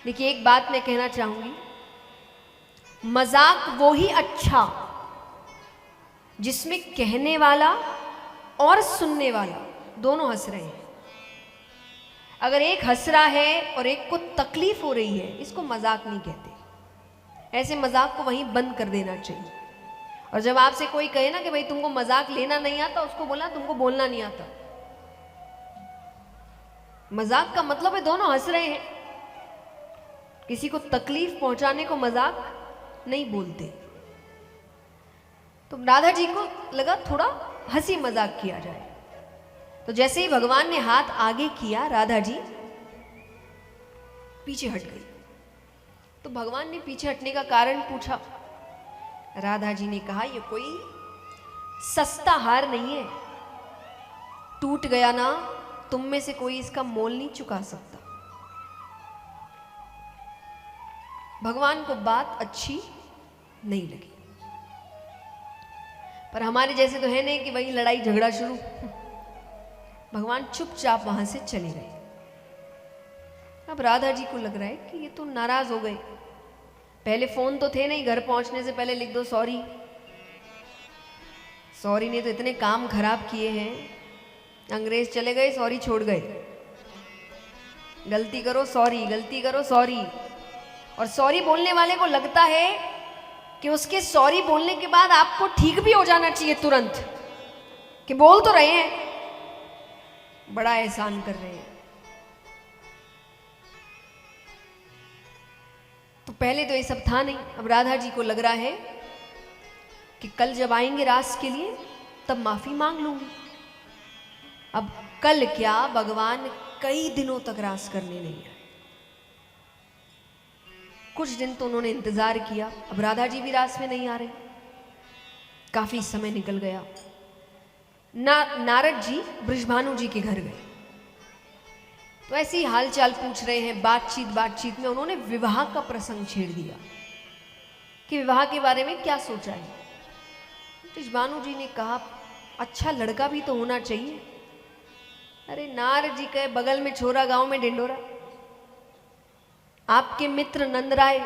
देखिए, एक बात मैं कहना चाहूंगी, मजाक वो ही अच्छा जिसमें कहने वाला और सुनने वाला दोनों हंस रहे हैं। अगर एक हंस रहा है और एक को तकलीफ हो रही है, इसको मजाक नहीं कहते। ऐसे मजाक को वहीं बंद कर देना चाहिए। और जब आपसे कोई कहे ना कि भाई तुमको मजाक लेना नहीं आता, उसको बोलना तुमको बोलना नहीं आता। मजाक का मतलब है दोनों हंस रहे हैं। किसी को तकलीफ पहुंचाने को मजाक नहीं बोलते। तो राधा जी को लगा थोड़ा हंसी मजाक किया जाए। तो जैसे ही भगवान ने हाथ आगे किया, राधा जी पीछे हट गई। तो भगवान ने पीछे हटने का कारण पूछा। राधा जी ने कहा, ये कोई सस्ता हार नहीं है, टूट गया ना, तुम में से कोई इसका मोल नहीं चुका सकता। भगवान को बात अच्छी नहीं लगी। पर हमारे जैसे तो है नहीं कि वही लड़ाई झगड़ा शुरू। भगवान चुपचाप वहां से चले गए। अब राधा जी को लग रहा है कि ये तो नाराज हो गए। पहले फोन तो थे नहीं, घर पहुंचने से पहले लिख दो सॉरी। सॉरी ने तो इतने काम खराब किए हैं। अंग्रेज चले गए, सॉरी छोड़ गए। गलती करो सॉरी, गलती करो सॉरी। और सॉरी बोलने वाले को लगता है कि उसके सॉरी बोलने के बाद आपको ठीक भी हो जाना चाहिए तुरंत, कि बोल तो रहे हैं, बड़ा एहसान कर रहे हैं। तो पहले तो ये सब था नहीं। अब राधा जी को लग रहा है कि कल जब आएंगे रास के लिए तब माफी मांग लूंगी। अब कल क्या, भगवान कई दिनों तक रास करने नहीं आए। कुछ दिन तो उन्होंने इंतजार किया। अब राधा जी भी रास में नहीं आ रहे। काफी समय निकल गया। नारद जी बृषभानु जी के घर गए। तो ऐसे ही हालचाल पूछ रहे हैं। बातचीत में उन्होंने विवाह का प्रसंग छेड़ दिया कि विवाह के बारे में क्या सोचा है। बृषभानु जी ने कहा, अच्छा लड़का भी तो होना चाहिए। अरे नारद जी कहे, बगल में छोरा गांव में ढिंडोरा। आपके मित्र नंदराय,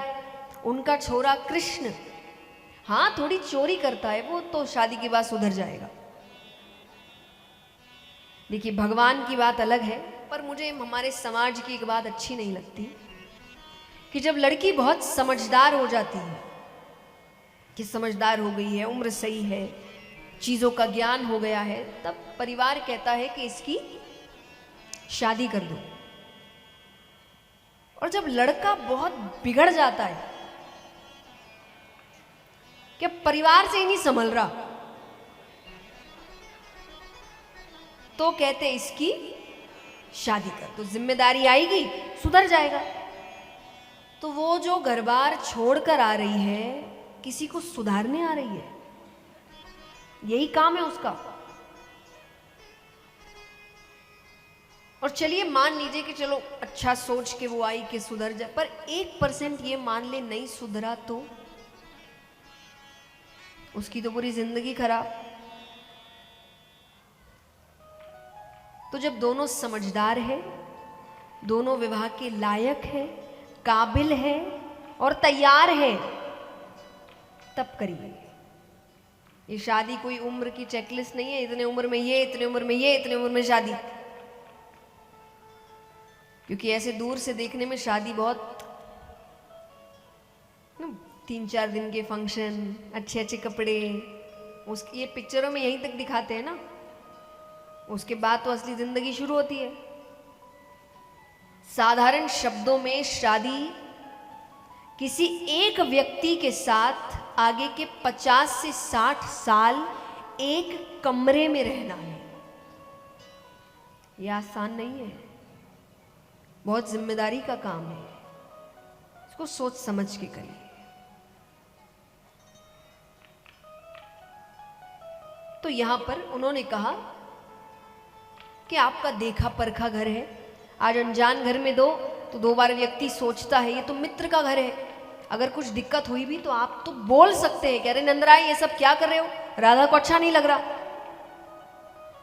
उनका छोरा कृष्ण, हाँ थोड़ी चोरी करता है, वो तो शादी के बाद सुधर जाएगा। देखिए, भगवान की बात अलग है, पर मुझे हमारे समाज की एक बात अच्छी नहीं लगती कि जब लड़की बहुत समझदार हो जाती है, कि समझदार हो गई है, उम्र सही है, चीजों का ज्ञान हो गया है, तब परिवार कहता है कि इसकी शादी कर दो। और जब लड़का बहुत बिगड़ जाता है कि परिवार से ही नहीं संभल रहा, तो कहते इसकी शादी कर दो, जिम्मेदारी आएगी, सुधर जाएगा। तो वो जो घर बार छोड़कर आ रही है, किसी को सुधारने आ रही है, यही काम है उसका। और चलिए मान लीजिए कि चलो अच्छा सोच के वो आई कि सुधर जाए, पर 1% ये मान ले नहीं सुधरा तो उसकी तो पूरी जिंदगी खराब। तो जब दोनों समझदार है, दोनों विवाह के लायक है, काबिल है और तैयार है, तब करिए। ये शादी कोई उम्र की चेकलिस्ट नहीं है, इतने उम्र में ये, इतने उम्र में ये, इतने उम्र में शादी। क्योंकि ऐसे दूर से देखने में शादी बहुत 3-4 दिन के फंक्शन, अच्छे अच्छे कपड़े, उसकी ये पिक्चरों में यहीं तक दिखाते हैं ना, उसके बाद तो असली जिंदगी शुरू होती है। साधारण शब्दों में शादी किसी एक व्यक्ति के साथ आगे के 50 से 60 साल एक कमरे में रहना है। यह आसान नहीं है, बहुत जिम्मेदारी का काम है। इसको सोच समझ के करिए। तो यहां पर उन्होंने कहा कि आपका देखा परखा घर है, आज अनजान घर में दो तो 2 बार व्यक्ति सोचता है, ये तो मित्र का घर है, अगर कुछ दिक्कत हुई भी तो आप तो बोल सकते हैं कि अरे नंदराय ये सब क्या कर रहे हो, राधा को अच्छा नहीं लग रहा।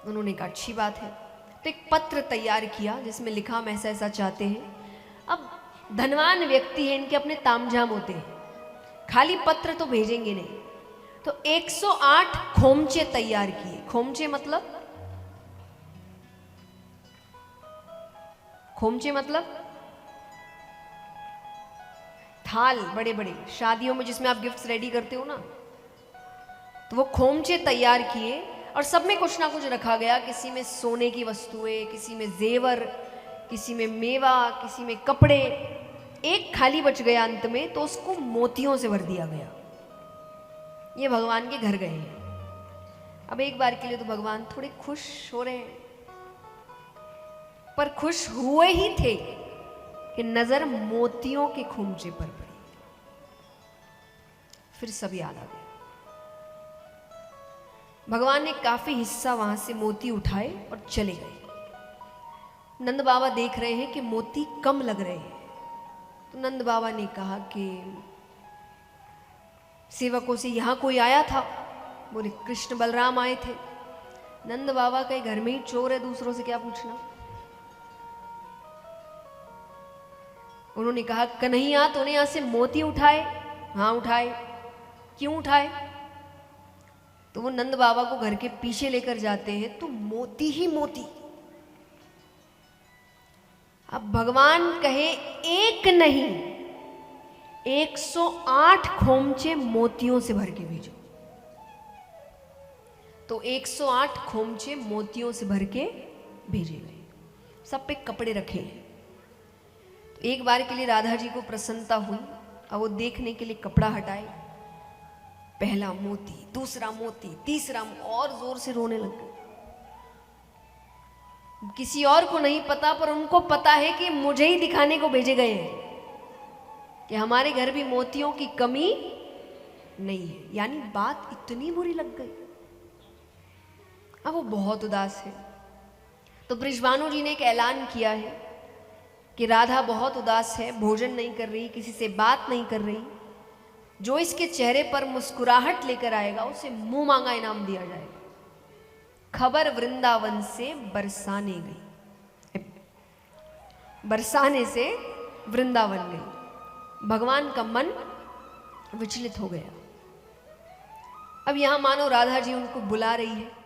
उन्होंने कहा अच्छी बात है। तो एक पत्र तैयार किया जिसमें लिखा हम ऐसा ऐसा चाहते हैं। अब धनवान व्यक्ति हैं, इनके अपने तामझाम होते हैं, खाली पत्र तो भेजेंगे नहीं। तो 108 खोमचे तैयार किए। खोमचे मतलब, खोमचे मतलब थाल, बड़े बड़े शादियों में जिसमें आप गिफ्ट्स रेडी करते हो ना, तो वो खोमचे तैयार किए और सब में कुछ ना कुछ रखा गया। किसी में सोने की वस्तुएं, किसी में जेवर, किसी में मेवा, किसी में कपड़े। एक खाली बच गया अंत में, तो उसको मोतियों से भर दिया गया। ये भगवान के घर गए हैं। अब एक बार के लिए तो भगवान थोड़े खुश हो रहे हैं, पर खुश हुए ही थे कि नजर मोतियों के खोमचे पर पड़ी। फिर सब याद आ गया। भगवान ने काफी हिस्सा वहां से मोती उठाए और चले गए। नंद बाबा देख रहे हैं कि मोती कम लग रहे हैं। तो नंद बाबा ने कहा कि सेवकों से यहां कोई आया था? बोले कृष्ण बलराम आए थे। नंद बाबा के घर में ही चोर है, दूसरों से क्या पूछना। उन्होंने कहा कन्हैया तूने यहां से मोती उठाए? हाँ उठाए। क्यों उठाए? तो वो नंद बाबा को घर के पीछे लेकर जाते हैं, तो मोती ही मोती। अब भगवान कहे एक नहीं 108 खोमचे मोतियों से भर के भेजो। तो 108 खोमचे मोतियों से भर के भेजे गए। सब पे कपड़े रखे। तो एक बार के लिए राधा जी को प्रसन्नता हुई और वो देखने के लिए कपड़ा हटाए। पहला मोती, दूसरा मोती, तीसरा, और जोर से रोने लग गए। किसी और को नहीं पता, पर उनको पता है कि मुझे ही दिखाने को भेजे गए हैं कि हमारे घर भी मोतियों की कमी नहीं है। यानी बात इतनी बुरी लग गई। अब वो बहुत उदास है। तो बृषभानु जी ने एक ऐलान किया है कि राधा बहुत उदास है, भोजन नहीं कर रही, किसी से बात नहीं कर रही। जो इसके चेहरे पर मुस्कुराहट लेकर आएगा उसे मुंह मांगा इनाम दिया जाएगा। खबर वृंदावन से बरसाने गई, बरसाने से वृंदावन गई। भगवान का मन विचलित हो गया। अब यहां मानो राधा जी उनको बुला रही है